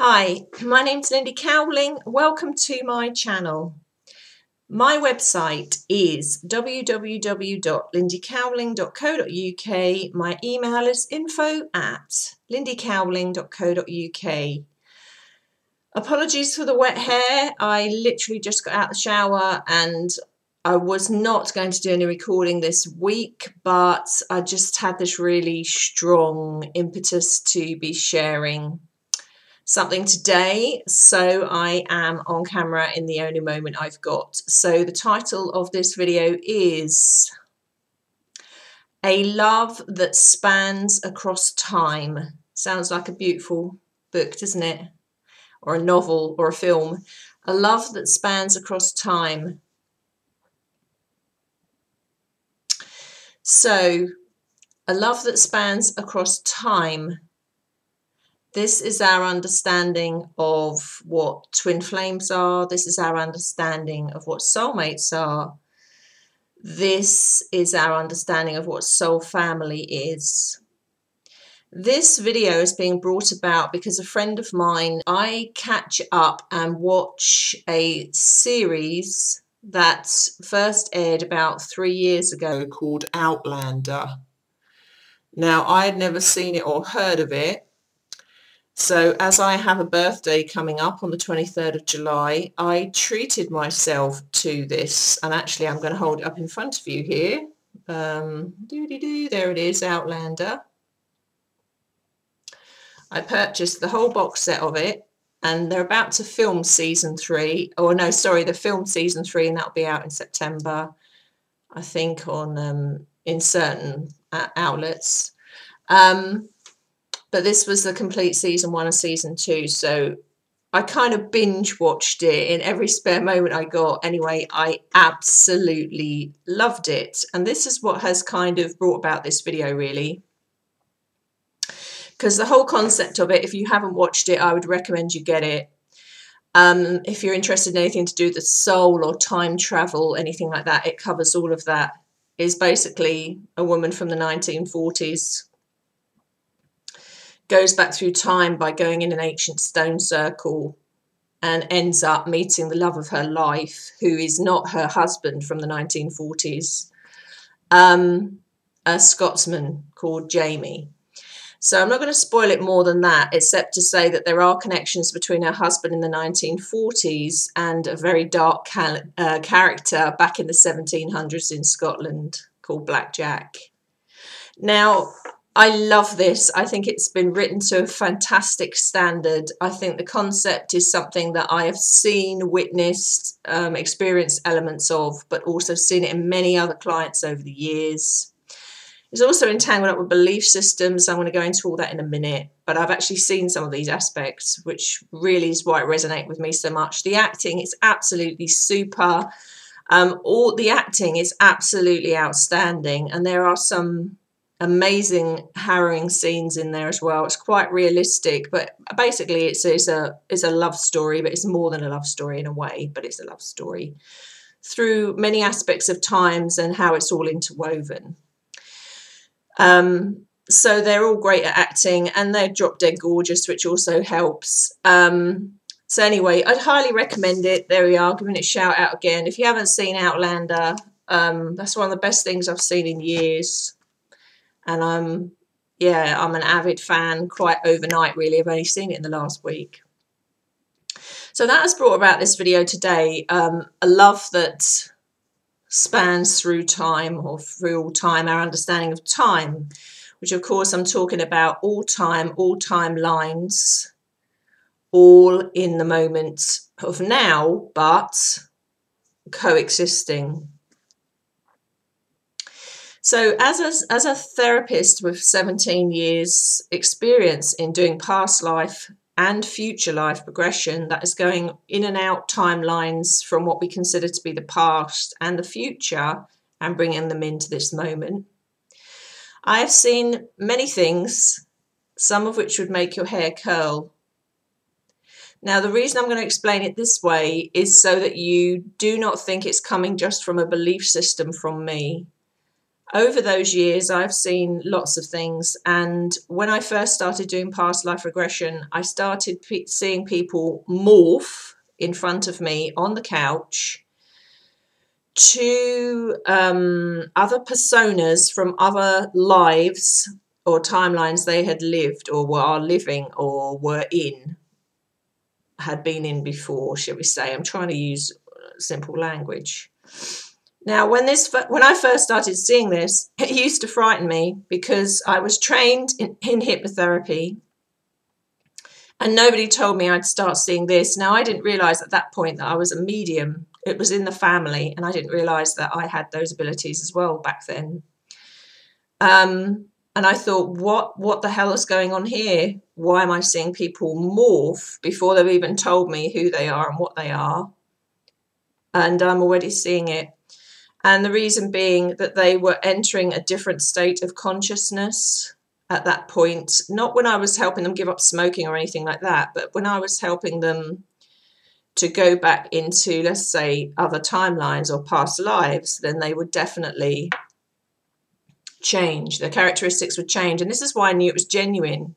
Hi, my name's Lindy Cowling. Welcome to my channel. My website is www.lindycowling.co.uk. My email is info@lindycowling.co.uk. Apologies for the wet hair. I literally just got out the shower and I was not going to do any recording this week, but I just had this really strong impetus to be sharing something today, so I am on camera in the only moment I've got. So the title of this video is A Love That Spans Across Time. Sounds like a beautiful book, doesn't it? Or a novel or a film. A love that spans across time. So, a love that spans across time. This is our understanding of what twin flames are. This is our understanding of what soulmates are. This is our understanding of what soul family is. This video is being brought about because a friend of mine, I catch up and watch a series that first aired about 3 years ago called Outlander. Now, I had never seen it or heard of it. So as I have a birthday coming up on the 23rd of July, I treated myself to this, and actually I'm going to hold it up in front of you here. There it is, Outlander. I purchased the whole box set of it, and they're about to film season 3. Oh no, sorry, they're filmed season 3, and that'll be out in September, I think, on in certain outlets. But this was the complete season 1 and season 2, so I kind of binge watched it in every spare moment I got. Anyway, I absolutely loved it. And this is what has kind of brought about this video, really. Because the whole concept of it, if you haven't watched it, I would recommend you get it. If you're interested in anything to do with the soul or time travel, anything like that, it covers all of that. It's basically a woman from the 1940s. Goes back through time by going in an ancient stone circle and ends up meeting the love of her life, who is not her husband from the 1940s, a Scotsman called Jamie. So I'm not going to spoil it more than that, except to say that there are connections between her husband in the 1940s and a very dark character back in the 1700s in Scotland called Black Jack. Now, I love this. I think it's been written to a fantastic standard. I think the concept is something that I have seen, witnessed, experienced elements of, but also seen it in many other clients over the years. It's also entangled up with belief systems. I'm going to go into all that in a minute, but I've actually seen some of these aspects, which really is why it resonates with me so much. The acting is absolutely super. All the acting is absolutely outstanding, and there are some amazing harrowing scenes in there as well. It's quite realistic, but basically it's a love story, but it's more than a love story in a way, but it's a love story through many aspects of times and how it's all interwoven. So they're all great at acting, and they're drop dead gorgeous, which also helps. So anyway, I'd highly recommend it. There we are, giving it a shout out again. If you haven't seen Outlander, that's one of the best things I've seen in years. And I'm an avid fan, quite overnight really. I've only seen it in the last week. So that has brought about this video today, a love that spans through time, or through all time, our understanding of time, which of course I'm talking about all timelines, all in the moment of now, but coexisting. So as a therapist with 17 years experience in doing past life and future life progression, that is going in and out timelines from what we consider to be the past and the future and bringing them into this moment, I have seen many things, some of which would make your hair curl. Now, the reason I'm going to explain it this way is so that you do not think it's coming just from a belief system from me. over those years, I've seen lots of things. And when I first started doing past life regression, I started seeing people morph in front of me on the couch to other personas from other lives or timelines they had lived or are living or were in, had been in before, shall we say. I'm trying to use simple language. Now, when I first started seeing this, it used to frighten me because I was trained in hypnotherapy and nobody told me I'd start seeing this. Now, I didn't realize at that point that I was a medium. It was in the family, and I didn't realize that I had those abilities as well back then. And I thought, what the hell is going on here? Why am I seeing people morph before they've even told me who they are and what they are? And I'm already seeing it. And the reason being that they were entering a different state of consciousness at that point, not when I was helping them give up smoking or anything like that, but when I was helping them to go back into, let's say, other timelines or past lives, then they would definitely change. Their characteristics would change. And this is why I knew it was genuine.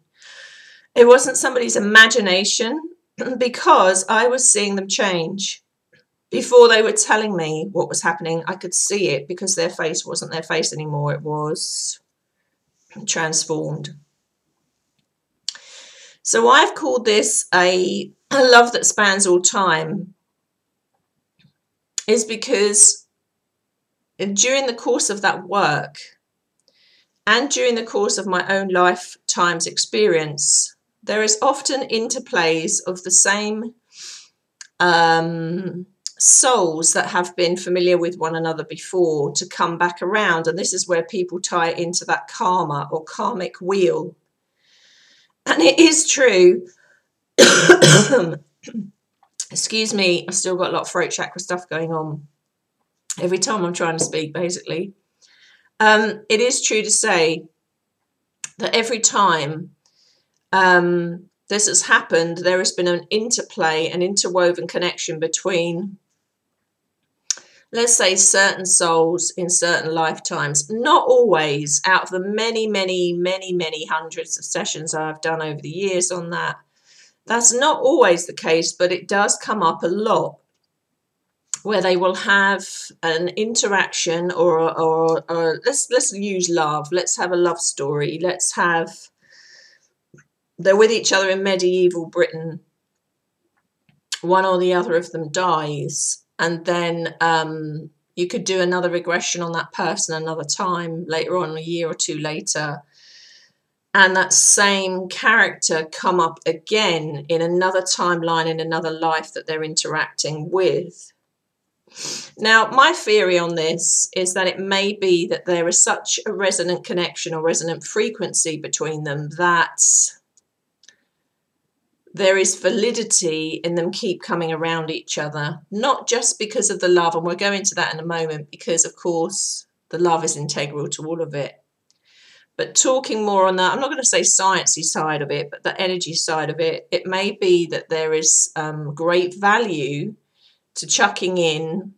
It wasn't somebody's imagination, because I was seeing them change. Before they were telling me what was happening, I could see it because their face wasn't their face anymore. It was transformed. So I've called this a love that spans all time, is because during the course of that work and during the course of my own lifetime's experience, there is often interplays of the same souls that have been familiar with one another before to come back around. And this is where people tie it into that karma or karmic wheel. And it is true. Excuse me, I've still got a lot of throat chakra stuff going on every time I'm trying to speak, basically. It is true to say that every time this has happened, there has been an interplay, an interwoven connection between, let's say, certain souls in certain lifetimes. Not always. Out of the many, many, many, many hundreds of sessions I've done over the years on that, that's not always the case, but it does come up a lot, where they will have an interaction or let's use love. Let's have a love story. They're with each other in medieval Britain. One or the other of them dies. And then you could do another regression on that person another time, later on, a year or two later. And that same character come up again in another timeline, in another life that they're interacting with. Now, my theory on this is that it may be that there is such a resonant connection or resonant frequency between them that there is validity in them keep coming around each other, not just because of the love, and we'll go into that in a moment, because of course the love is integral to all of it. But talking more on that, I'm not going to say sciencey side of it, but the energy side of it, it may be that there is great value to chucking in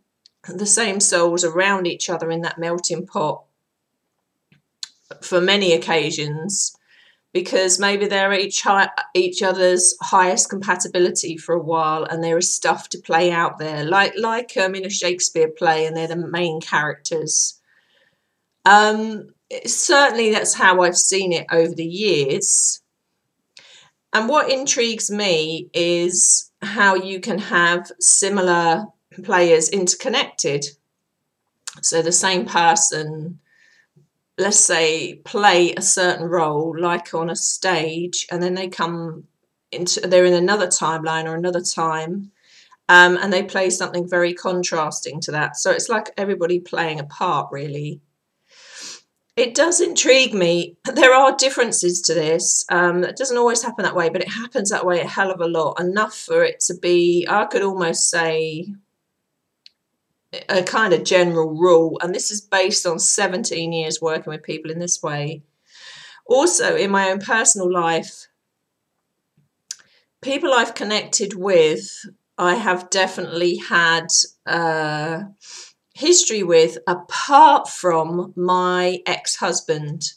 the same souls around each other in that melting pot for many occasions, because maybe they're each other's highest compatibility for a while, and there is stuff to play out there, like in a Shakespeare play, and they're the main characters. Certainly that's how I've seen it over the years. And what intrigues me is how you can have similar players interconnected. So the same person, let's say, play a certain role, like on a stage, and then they come into, they're in another timeline or another time, and they play something very contrasting to that. So it's like everybody playing a part, really. It does intrigue me. There are differences to this. It doesn't always happen that way, but it happens that way a hell of a lot. Enough for it to be, I could almost say, a kind of general rule. And this is based on 17 years working with people in this way. Also, in my own personal life, people I've connected with, I have definitely had history with, apart from my ex-husband.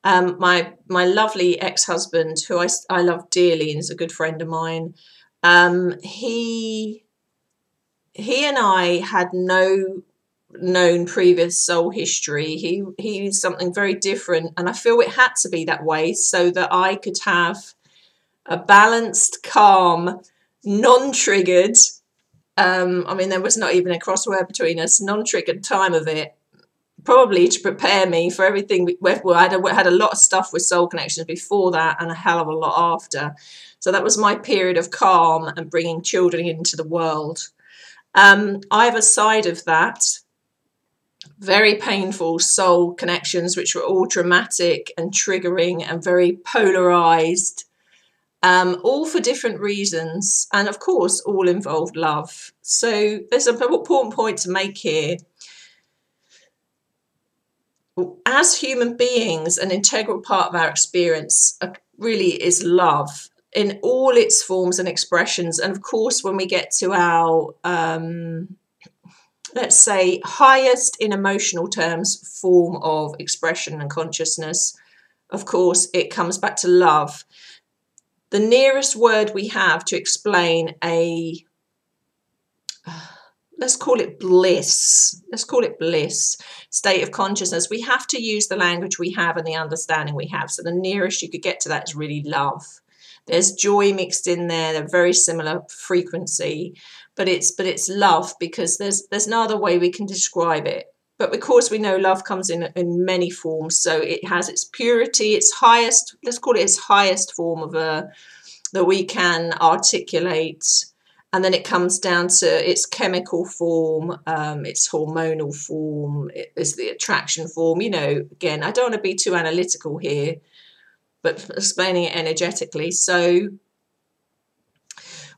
My lovely ex-husband, who I love dearly and is a good friend of mine. He and I had no known previous soul history. He's something very different, and I feel it had to be that way so that I could have a balanced, calm, non-triggered, I mean, there was not even a crossword between us, non-triggered time of it, probably to prepare me for everything. Well, I had a lot of stuff with soul connections before that and a hell of a lot after. So that was my period of calm and bringing children into the world. Either side of that, very painful soul connections, which were all dramatic and triggering and very polarized, all for different reasons. And of course, all involved love. So there's an important point to make here. As human beings, an integral part of our experience really is love in all its forms and expressions. And of course, when we get to our let's say, highest in emotional terms form of expression and consciousness, of course, it comes back to love. The nearest word we have to explain a, let's call it bliss, state of consciousness, we have to use the language we have and the understanding we have. So the nearest you could get to that is really love. There's joy mixed in there. They're very similar frequency, but it's love, because there's no other way we can describe it. But of course, we know love comes in many forms. So it has its purity, its highest, let's call it its highest form of that we can articulate. And then it comes down to its chemical form, its hormonal form, is the attraction form. You know, again, I don't want to be too analytical here, but explaining it energetically. So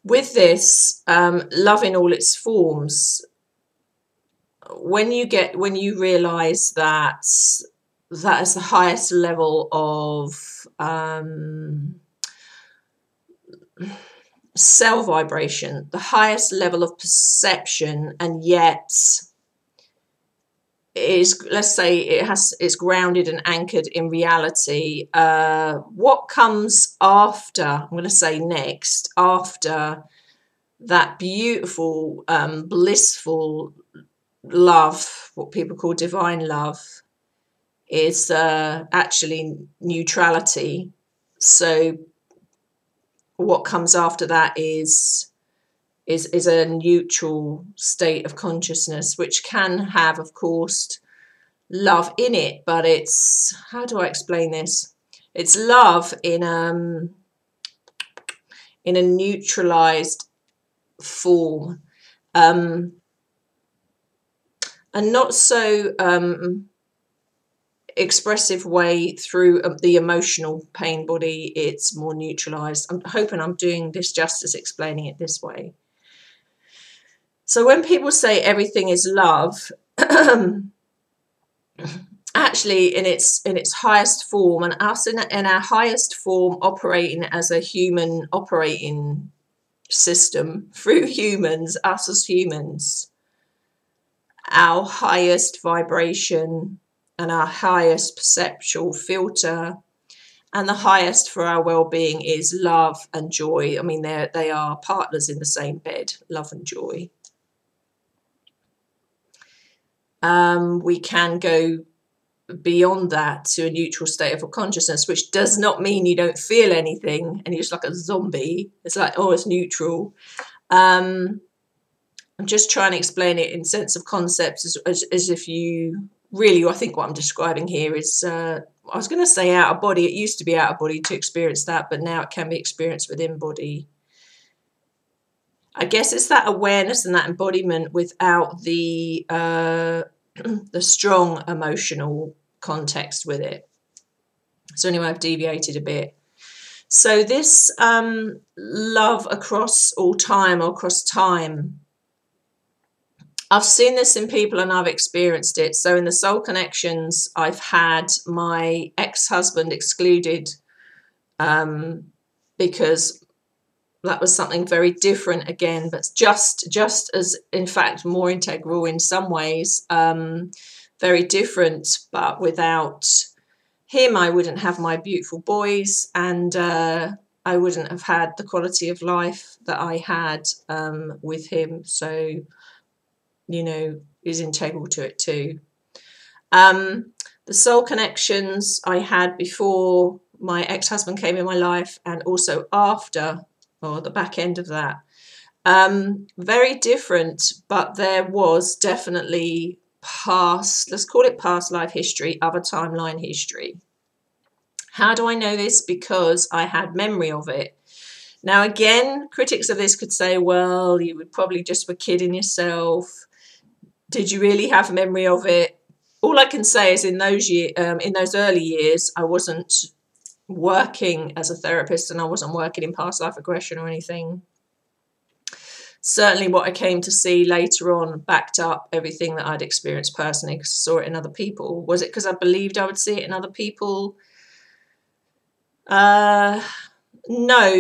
with this, love in all its forms, when you realize that that is the highest level of cell vibration, the highest level of perception, and yet is, let's say, it's grounded and anchored in reality. What comes after, I'm going to say next, after that beautiful, blissful love, what people call divine love, is actually neutrality. So what comes after that is a neutral state of consciousness, which can have, of course, love in it, but it's, how do I explain this? It's love in a neutralized form, and not so expressive way through the emotional pain body. It's more neutralized. I'm hoping I'm doing this justice explaining it this way. So when people say everything is love, actually in its highest form, and us in our highest form, operating as a human operating system through humans, us as humans, our highest vibration and our highest perceptual filter and the highest for our well-being is love and joy. I mean, they are partners in the same bed, love and joy. We can go beyond that to a neutral state of consciousness, which does not mean you don't feel anything and you're just like a zombie. It's like, oh, it's neutral. I'm just trying to explain it in sense of concepts as if you really, I think what I'm describing here is, I was going to say out of body. It used to be out of body to experience that, but now it can be experienced within body. I guess it's that awareness and that embodiment without the strong emotional context with it. So anyway, I've deviated a bit. So this love across all time, or across time, I've seen this in people and I've experienced it. So in the soul connections, I've had my ex-husband excluded because that was something very different again, but just as, in fact, more integral in some ways. Very different, but without him, I wouldn't have my beautiful boys, and I wouldn't have had the quality of life that I had with him. So, you know, is integral to it too. The soul connections I had before my ex-husband came in my life, and also after, or the back end of that, very different, but there was definitely past, let's call it past life history, other timeline history. How do I know this? Because I had memory of it. Now, again, critics of this could say, well, you would probably just were kidding yourself. Did you really have memory of it? All I can say is in those early years, I wasn't working as a therapist, and I wasn't working in past life regression or anything. Certainly what I came to see later on backed up everything that I'd experienced personally, because I saw it in other people. Was it because I believed I would see it in other people? No,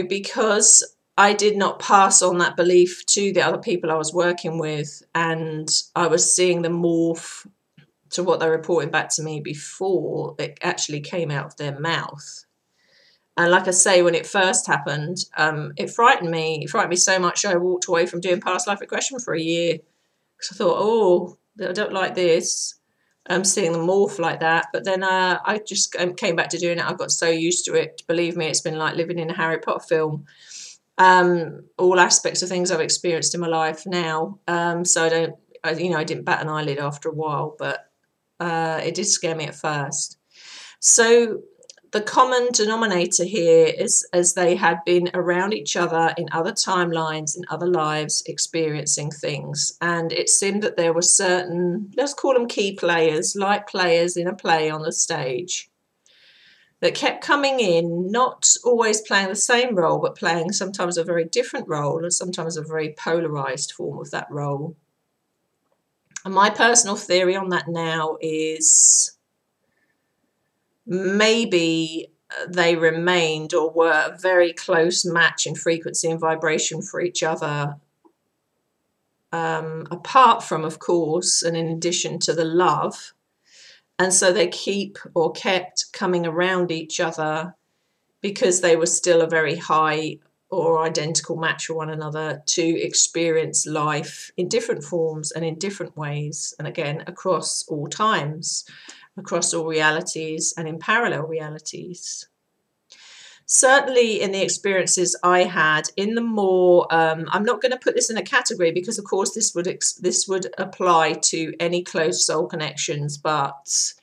because I did not pass on that belief to the other people I was working with, and I was seeing them morph to what they reported back to me before it actually came out of their mouth. And like I say, when it first happened, it frightened me. It frightened me so much I walked away from doing past life regression for a year, because I thought, oh, I don't like this. I'm seeing them morph like that. But then I just came back to doing it. I got so used to it. Believe me, it's been like living in a Harry Potter film. All aspects of things I've experienced in my life now. So I didn't bat an eyelid after a while, but it did scare me at first. So the common denominator here is, as they had been around each other in other timelines, in other lives, experiencing things. And it seemed that there were certain, let's call them key players, like players in a play on the stage, that kept coming in, not always playing the same role, but playing sometimes a very different role, and sometimes a very polarized form of that role. And my personal theory on that now is, maybe they remained or were a very close match in frequency and vibration for each other, apart from, of course, and in addition to the love. And so they kept coming around each other because they were still a very high or identical match for one another to experience life in different forms and in different ways. And again, across all times, across all realities, and in parallel realities. Certainly in the experiences I had, in the more, I'm not going to put this in a category because, of course, this would apply to any close soul connections, but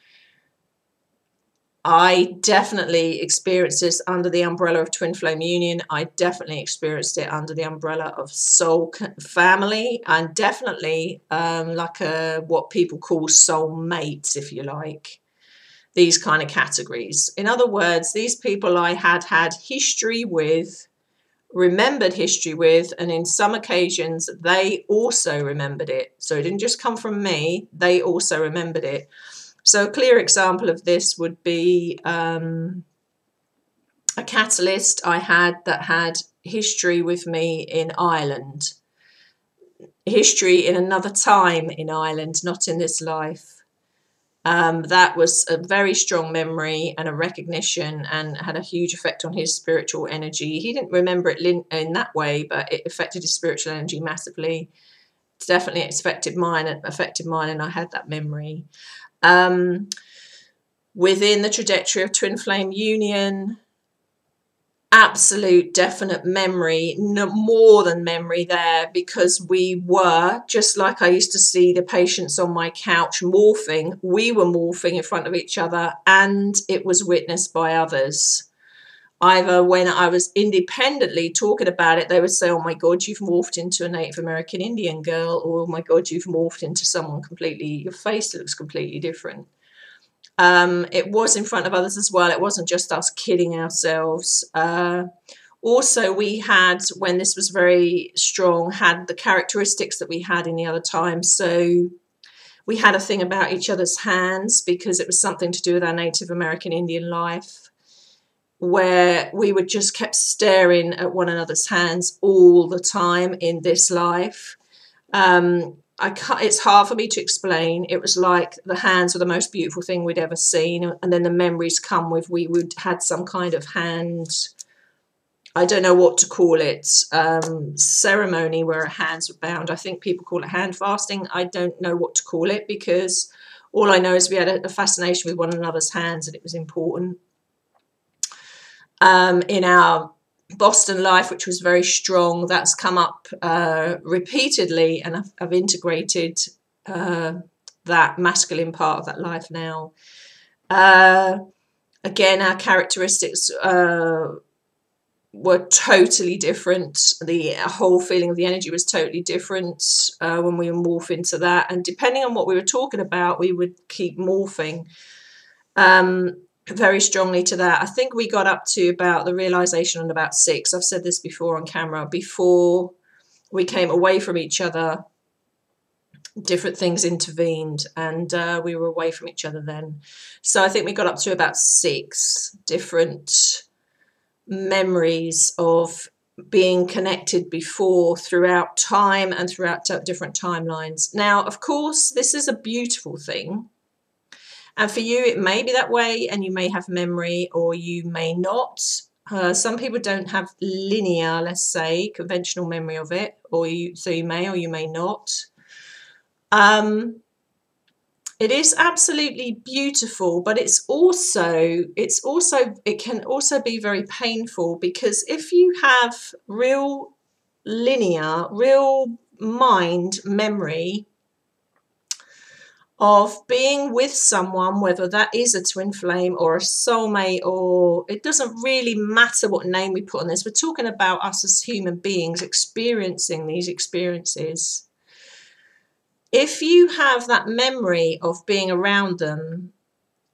I definitely experienced this under the umbrella of twin flame union. I definitely experienced it under the umbrella of soul family, and definitely like what people call soul mates, if you like. These kind of categories. In other words, these people I had history with, remembered history with, and in some occasions they also remembered it. So it didn't just come from me, they also remembered it. So a clear example of this would be a catalyst I had that had history with me in Ireland. History in another time in Ireland, not in this life. That was a very strong memory and a recognition, and had a huge effect on his spiritual energy. He didn't remember it in that way, but it affected his spiritual energy massively. Definitely affected mine, and I had that memory. Within the trajectory of twin flame union, absolute definite memory, no more than memory there, because we were, just like I used to see the patients on my couch morphing, we were morphing in front of each other, and it was witnessed by others. Either when I was independently talking about it, they would say, oh my God, you've morphed into a Native American Indian girl, or oh my God, you've morphed into someone completely, your face looks completely different. It was in front of others as well. It wasn't just us kidding ourselves. Also, we had, when this was very strong, had the characteristics that we had in the other times. So we had a thing about each other's hands because it was something to do with our Native American Indian life. where we would just kept staring at one another's hands all the time in this life. It's hard for me to explain. It was like the hands were the most beautiful thing we'd ever seen, and then the memories come with we would had some kind of hand, I don't know what to call it, ceremony where our hands were bound. I think people call it hand fasting. I don't know what to call it, because all I know is we had a fascination with one another's hands, and it was important. In our Boston life, which was very strong, that's come up repeatedly, and I've integrated that masculine part of that life now. Again, our characteristics were totally different. The whole feeling of the energy was totally different when we morph into that, and depending on what we were talking about, we would keep morphing very strongly to that. I think we got up to about the realization on about 6. I've said this before on camera. Before we came away from each other, different things intervened, and we were away from each other then. So I think we got up to about 6 different memories of being connected before, throughout time and throughout different timelines. Now, of course, this is a beautiful thing. And for you, it may be that way, and you may have memory, or you may not. Some people don't have linear, let's say, conventional memory of it, so you may or you may not. It is absolutely beautiful, but it can also be very painful, because if you have real linear, real mind memory of being with someone, whether that is a twin flame or a soulmate, or it doesn't really matter what name we put on this. We're talking about us as human beings experiencing these experiences. If you have that memory of being around them,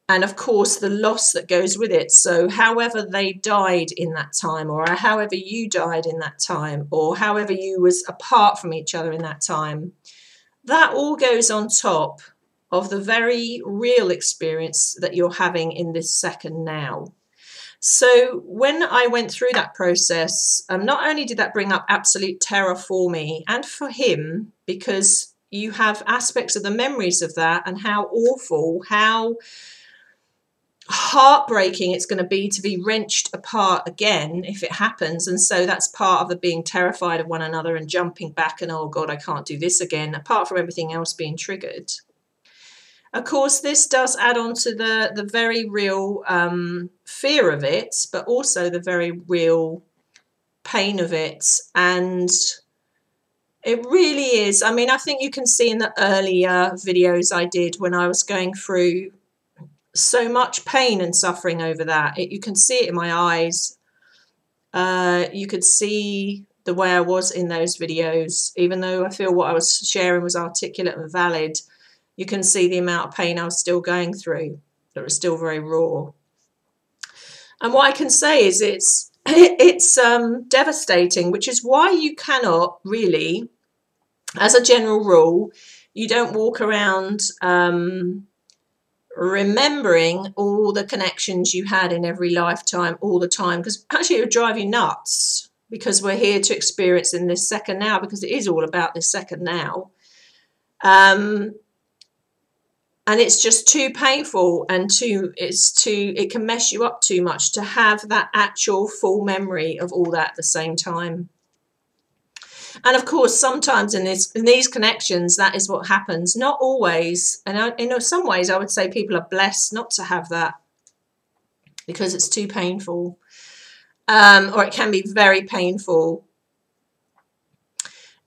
and of course the loss that goes with it, so however they died in that time, or however you died in that time, or however you was apart from each other in that time, that all goes on top of the very real experience that you're having in this second now. So when I went through that process, not only did that bring up absolute terror for me and for him, because you have aspects of the memories of that, and how awful, how heartbreaking it's going to be wrenched apart again if it happens. And so that's part of the being terrified of one another and jumping back and, oh God, I can't do this again, apart from everything else being triggered. Of course, this does add on to the very real fear of it, but also the very real pain of it. And it really is. I mean, I think you can see in the earlier videos I did when I was going through so much pain and suffering over that. You can see it in my eyes. You could see the way I was in those videos, even though I feel what I was sharing was articulate and valid. You can see the amount of pain I was still going through. It was still very raw. And what I can say is it's devastating, which is why you cannot really, as a general rule, you don't walk around remembering all the connections you had in every lifetime all the time, because actually it would drive you nuts, because we're here to experience in this second now, because it is all about this second now. And it's just too painful, and it can mess you up too much to have that actual full memory of all that at the same time. And of course, sometimes in these connections, that is what happens. Not always. And in some ways, I would say people are blessed not to have that, because it's too painful. Or it can be very painful.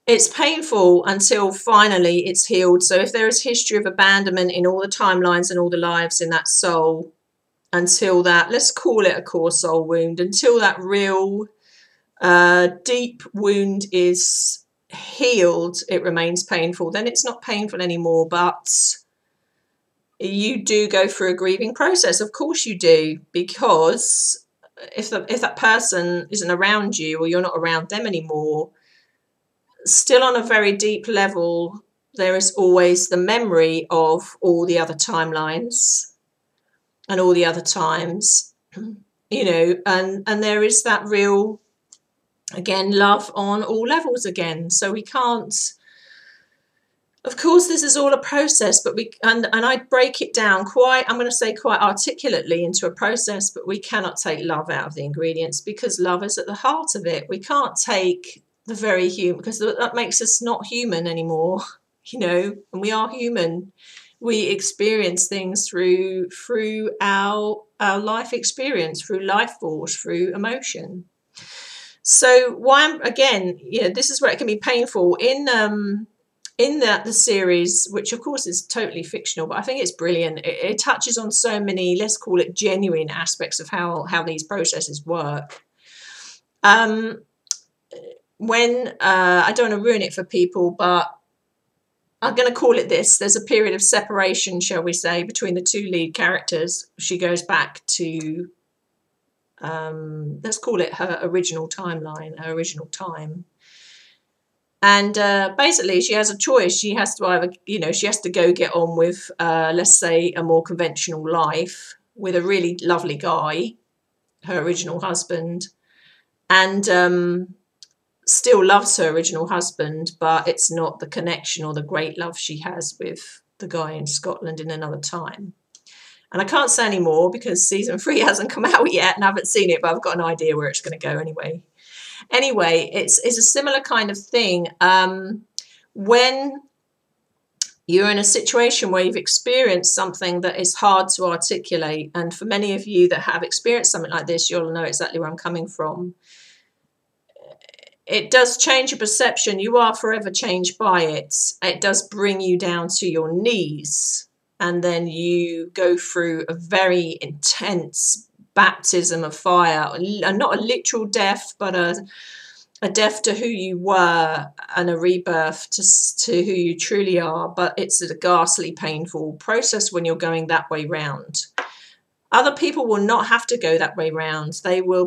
It's painful until finally it's healed. So if there is history of abandonment in all the timelines and all the lives in that soul, until that, let's call it a core soul wound, until that real deep wound is healed, it remains painful. Then it's not painful anymore, but you do go through a grieving process. Of course you do, because if that person isn't around you, or you're not around them anymore, still on a very deep level, there is always the memory of all the other timelines and all the other times. you know, and there is that real, again, love on all levels again. So we can't, of course, this is all a process, but and I break it down quite, I'm going to say quite articulately into a process, but we cannot take love out of the ingredients because love is at the heart of it. We can't take the very human, because that makes us not human anymore, you know, and we are human. We experience things through our life experience, through life force, through emotion. So why, again, you know, this is where it can be painful in the series, which of course is totally fictional, but I think it's brilliant. It touches on so many, let's call it genuine aspects of how these processes work. When I don't want to ruin it for people, but I'm going to call it this. There's a period of separation, shall we say, between the two lead characters. She goes back to, let's call it her original timeline, her original time. And basically, she has a choice. She has to either, you know, she has to go get on with, let's say, a more conventional life with a really lovely guy, her original husband, and still loves her original husband, but it's not the connection or the great love she has with the guy in Scotland in another time. And I can't say any more because season 3 hasn't come out yet and I haven't seen it, but I've got an idea where it's going to go anyway. Anyway, it's a similar kind of thing. When you're in a situation where you've experienced something that is hard to articulate, and for many of you that have experienced something like this, you'll know exactly where I'm coming from. It does change your perception. You are forever changed by it. It does bring you down to your knees, and then you go through a very intense baptism of fire, not a literal death, but a death to who you were and a rebirth to who you truly are. But it's a ghastly, painful process when you're going that way round. Other people will not have to go that way round.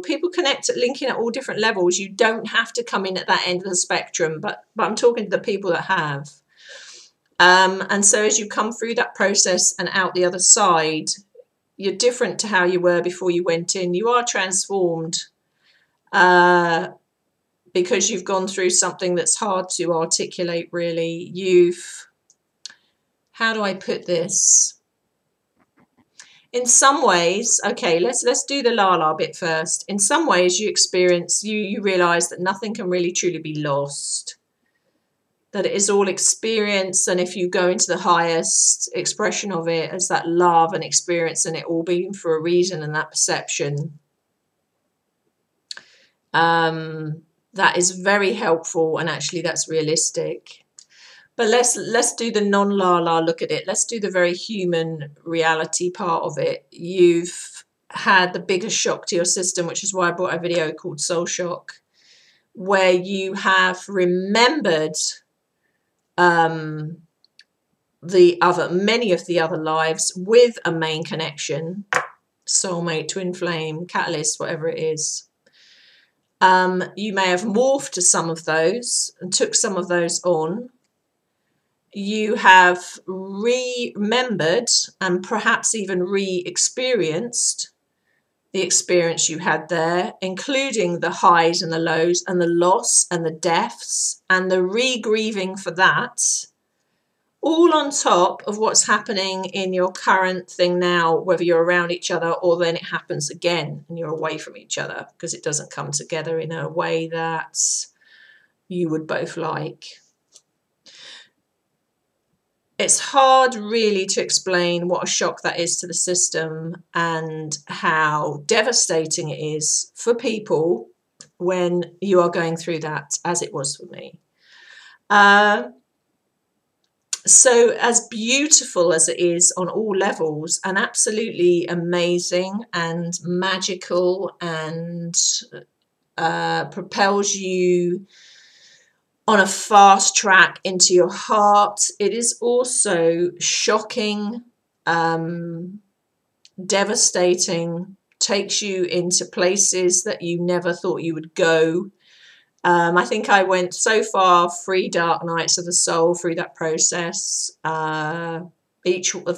People connect at linking at all different levels. You don't have to come in at that end of the spectrum, but I'm talking to the people that have. And so as you come through that process and out the other side, you're different to how you were before you went in. You are transformed because you've gone through something that's hard to articulate, really. How do I put this? In some ways, okay, let's do the la-la bit first. In some ways, you realise that nothing can really truly be lost, that it is all experience, and if you go into the highest expression of it as that love and experience and it all being for a reason and that perception, that is very helpful, and actually that's realistic. But let's do the non-la-la look at it. Let's do the very human reality part of it. You've had the biggest shock to your system, which is why I brought a video called Soul Shock, where you have remembered many of the other lives with a main connection, soulmate, twin flame, catalyst, whatever it is. You may have morphed to some of those and took some of those on. You have remembered and perhaps even re-experienced the experience you had there, including the highs and the lows and the loss and the deaths and the re-grieving for that, all on top of what's happening in your current thing now, whether you're around each other or then it happens again and you're away from each other because it doesn't come together in a way that you would both like. It's hard really to explain what a shock that is to the system and how devastating it is for people when you are going through that, as it was for me. So as beautiful as it is on all levels and absolutely amazing and magical and propels you on a fast track into your heart, it is also shocking, devastating, takes you into places that you never thought you would go. I think I went so far 3 dark nights of the soul through that process. The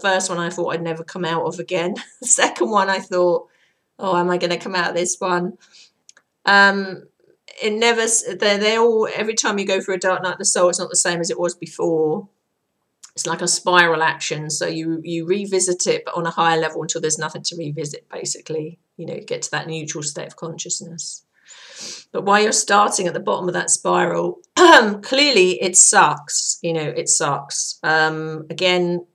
first one I thought I'd never come out of again. The second one I thought, Oh, am I going to come out of this one? It never, they all, every time you go through a dark night of the soul, it's not the same as it was before. It's like a spiral action. So you revisit it, but on a higher level until there's nothing to revisit, basically. You know, get to that neutral state of consciousness. But while you're starting at the bottom of that spiral, clearly it sucks. You know, it sucks. Again,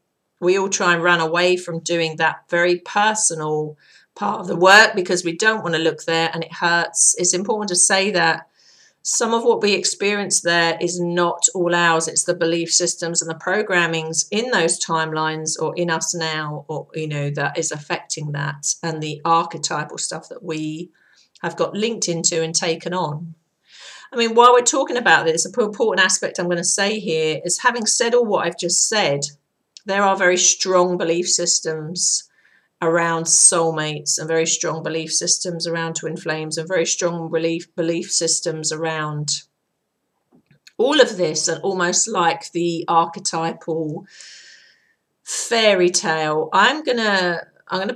we all try and run away from doing that very personal part of the work because we don't want to look there and it hurts. It's important to say that some of what we experience there is not all ours. It's the belief systems and the programmings in those timelines or in us now, or, you know, that is affecting that, and the archetypal stuff that we have got linked into and taken on. I mean, while we're talking about this, an important aspect I'm going to say here is, having said all what I've just said, there are very strong belief systems around soulmates and very strong belief systems around twin flames and very strong belief systems around all of this, and almost like the archetypal fairy tale. I'm gonna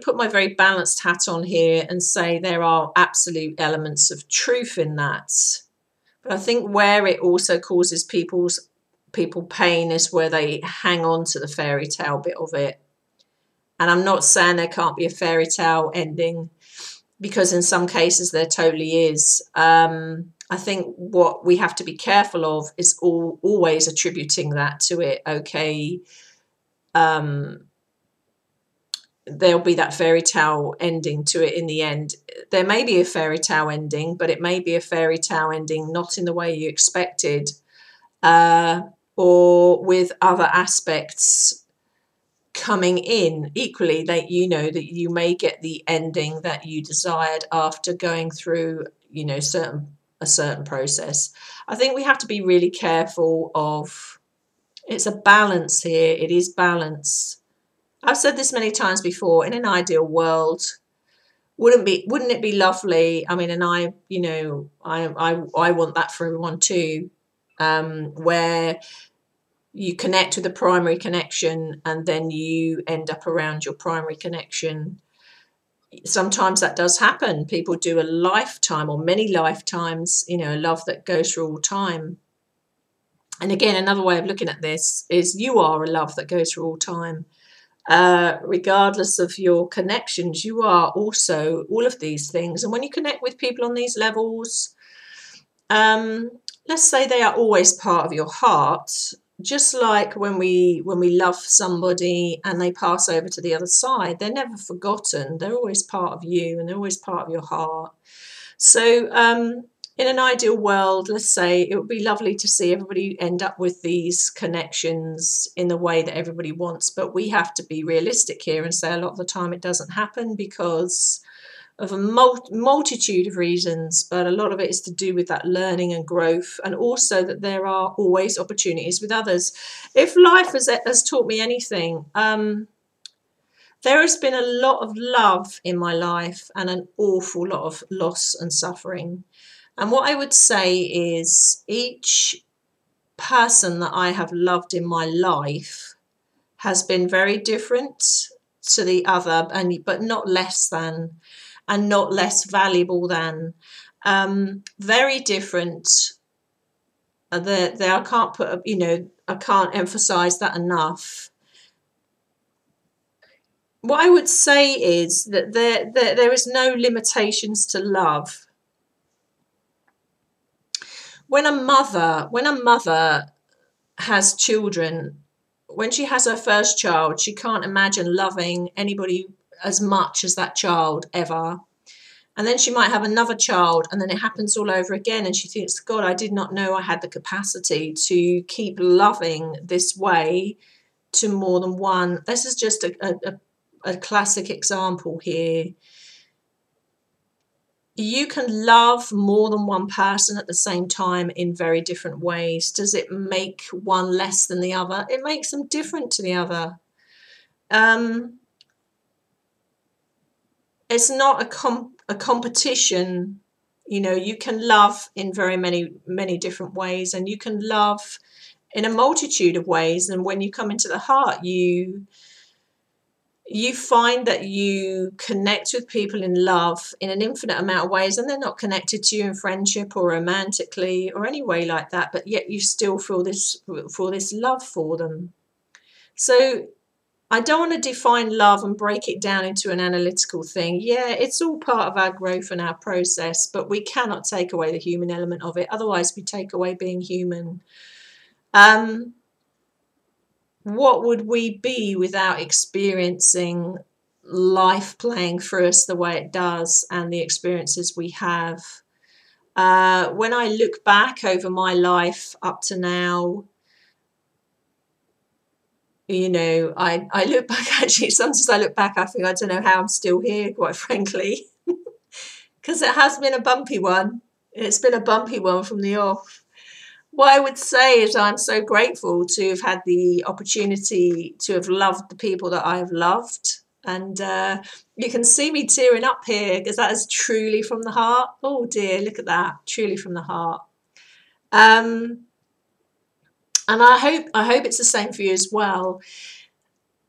put my very balanced hat on here and say there are absolute elements of truth in that. But I think where it also causes people pain is where they hang on to the fairy tale bit of it. And I'm not saying there can't be a fairy tale ending, because in some cases there totally is. I think what we have to be careful of is always attributing that to it. Okay, there'll be that fairy tale ending to it in the end. There may be a fairy tale ending, but it may be a fairy tale ending not in the way you expected, or with other aspects coming in equally, that you know that you may get the ending that you desired after going through, you know, a certain process. I think we have to be really careful of, it's a balance here. It is balance. I've said this many times before. In an ideal world, wouldn't it be lovely? I mean, and I, you know, I want that for everyone too, where you connect with the primary connection and then you end up around your primary connection. Sometimes that does happen. People do a lifetime or many lifetimes, you know, love that goes through all time. And again, another way of looking at this is you are a love that goes through all time. Regardless of your connections, you are also all of these things. And when you connect with people on these levels, let's say they are always part of your heart. Just like when we love somebody and they pass over to the other side, they're never forgotten. They're always part of you and they're always part of your heart. So in an ideal world, let's say, it would be lovely to see everybody end up with these connections in the way that everybody wants. But we have to be realistic here and say a lot of the time it doesn't happen because of a multitude of reasons, but a lot of it is to do with that learning and growth, and also that there are always opportunities with others. If life has taught me anything, there has been a lot of love in my life and an awful lot of loss and suffering. And what I would say is each person that I have loved in my life has been very different to the other, but not less than, and not less valuable than. Very different. I can't put, you know, I can't emphasize that enough. What I would say is that there is no limitations to love. When a mother has children, when she has her first child, she can't imagine loving anybody as much as that child ever. And then she might have another child and then it happens all over again. And she thinks, God, I did not know I had the capacity to keep loving this way to more than one. This is just a classic example here. You can love more than one person at the same time in very different ways. Does it make one less than the other? It makes them different to the other. It's not a competition. You know, you can love in very many different ways, and you can love in a multitude of ways. And when you come into the heart, you you find that you connect with people in love in an infinite amount of ways, and they're not connected to you in friendship or romantically or any way like that, but yet you still feel this love for them. So I don't want to define love and break it down into an analytical thing. Yeah, it's all part of our growth and our process, but we cannot take away the human element of it. Otherwise, we take away being human. What would we be without experiencing life playing through us the way it does and the experiences we have? When I look back over my life up to now, you know, I look back, actually, sometimes I look back, I think I don't know how I'm still here, quite frankly, because it has been a bumpy one. It's been a bumpy one from the off. What I would say is I'm so grateful to have had the opportunity to have loved the people that I have loved. And you can see me tearing up here because that is truly from the heart. Oh dear, look at that. Truly from the heart. And I hope it's the same for you as well.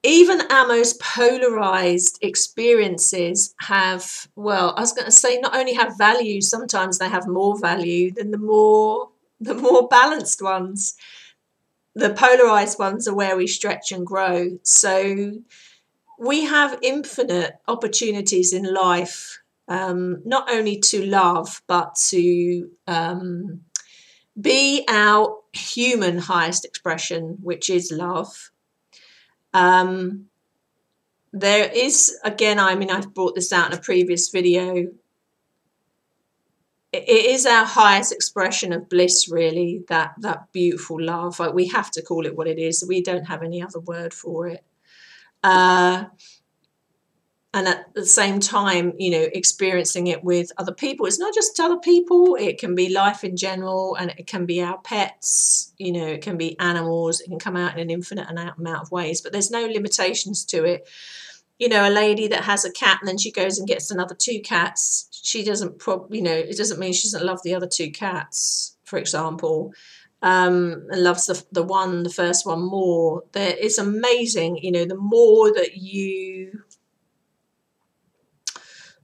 Even our most polarized experiences have, well, I was going to say, not only have value, sometimes they have more value than the more balanced ones. The polarized ones are where we stretch and grow. So we have infinite opportunities in life, not only to love, but to be our human highest expression, which is love. There is, again, I mean, I've brought this out in a previous video. It is our highest expression of bliss, really, that beautiful love. Like, we have to call it what it is. We don't have any other word for it. And at the same time, you know, experiencing it with other people. It's not just other people. It can be life in general, and it can be our pets. You know, it can be animals. It can come out in an infinite amount of ways, but there's no limitations to it. You know, a lady that has a cat and then she goes and gets another 2 cats, she doesn't you know, it doesn't mean she doesn't love the other 2 cats, for example, and loves the first one more. It's amazing, you know, the more that you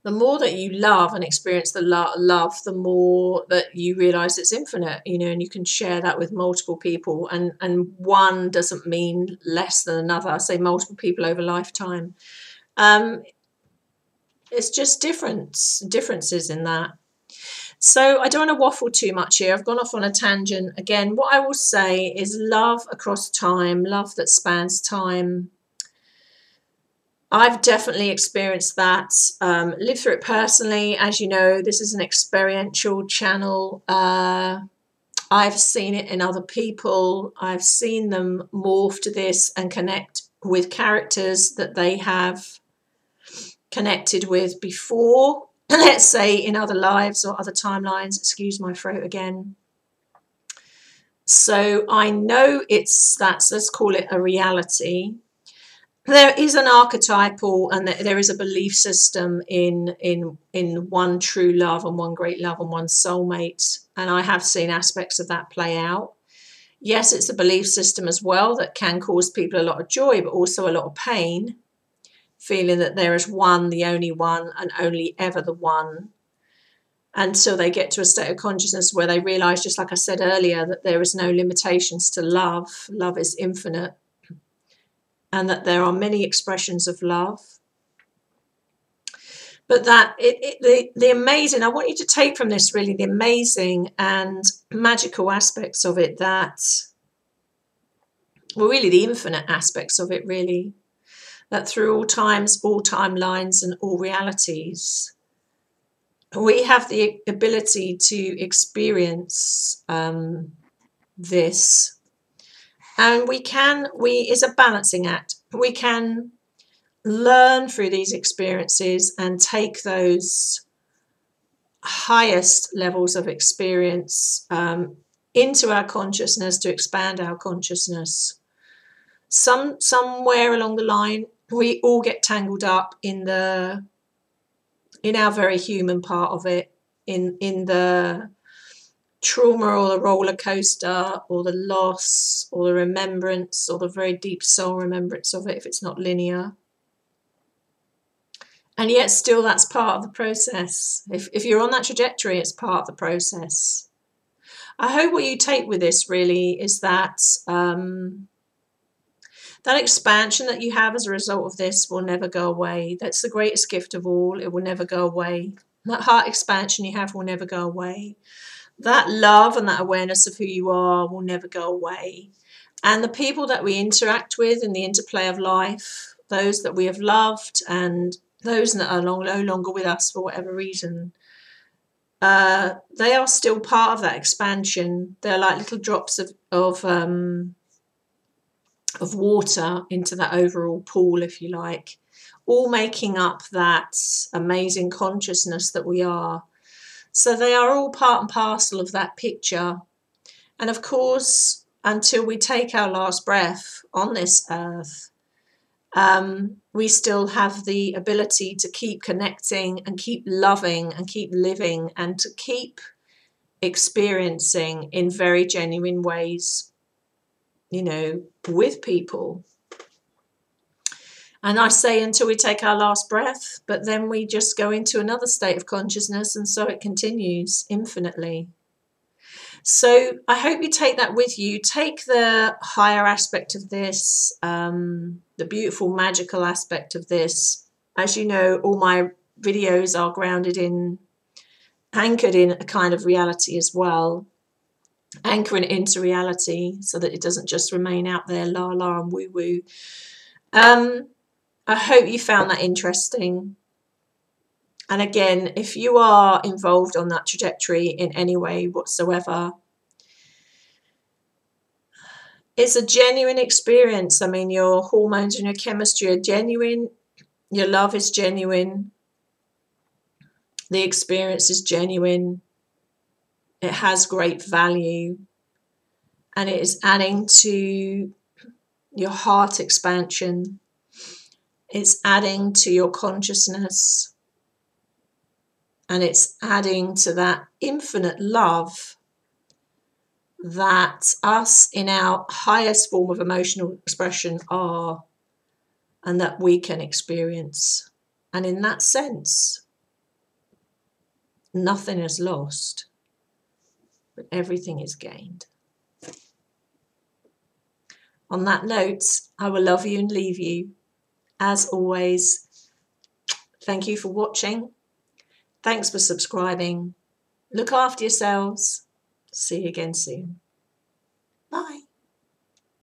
love and experience the love, the more that you realize it's infinite, you know, and you can share that with multiple people, and one doesn't mean less than another. I say multiple people over lifetime. It's just differences in that. So I don't want to waffle too much here. I've gone off on a tangent. Again, what I will say is love across time, love that spans time. I've definitely experienced that, lived through it personally. As you know, this is an experiential channel. I've seen it in other people. I've seen them morph to this and connect with characters that they have connected with before, let's say in other lives or other timelines. Excuse my throat again. So I know let's call it a reality. There is an archetypal, and there is a belief system in one true love and one great love and one soulmate, and I have seen aspects of that play out. Yes, it's a belief system as well that can cause people a lot of joy, but also a lot of pain, feeling that there is one, the only one, and only ever the one, until they get to a state of consciousness where they realize, just like I said earlier, that there is no limitations to love. Love is infinite, and that there are many expressions of love. But that the amazing, I want you to take from this really the amazing and magical aspects of it, that, well, really the infinite aspects of it, really, that through all times, all timelines, and all realities, we have the ability to experience this. And it's a balancing act. We can learn through these experiences and take those highest levels of experience into our consciousness to expand our consciousness. Somewhere along the line, we all get tangled up in our very human part of it, in the trauma or the roller coaster or the loss or the remembrance or the very deep soul remembrance of it, if it's not linear. And yet still that's part of the process. If you're on that trajectory, it's part of the process. I hope what you take with this really is that that expansion that you have as a result of this will never go away. That's the greatest gift of all. It will never go away. That heart expansion you have will never go away. That love and that awareness of who you are will never go away. And the people that we interact with in the interplay of life, those that we have loved and those that are no longer with us for whatever reason, they are still part of that expansion. They're like little drops of water into that overall pool, if you like, all making up that amazing consciousness that we are. So they are all part and parcel of that picture. And of course, until we take our last breath on this earth, we still have the ability to keep connecting and keep loving and keep living and to keep experiencing in very genuine ways, you know, with people. And I say until we take our last breath, but then we just go into another state of consciousness, and so it continues infinitely. So I hope you take that with you. Take the higher aspect of this, the beautiful, magical aspect of this. As you know, all my videos are anchored in a kind of reality as well. Anchoring it into reality so that it doesn't just remain out there la la and woo woo. I hope you found that interesting. And again, if you are involved on that trajectory in any way whatsoever, it's a genuine experience. I mean, your hormones and your chemistry are genuine. Your love is genuine. The experience is genuine. It has great value. And it is adding to your heart expansion. It's adding to your consciousness. And it's adding to that infinite love that us in our highest form of emotional expression are, and that we can experience. And in that sense, nothing is lost, but everything is gained. On that note, I will love you and leave you. As always, thank you for watching. Thanks for subscribing. Look after yourselves. See you again soon. Bye.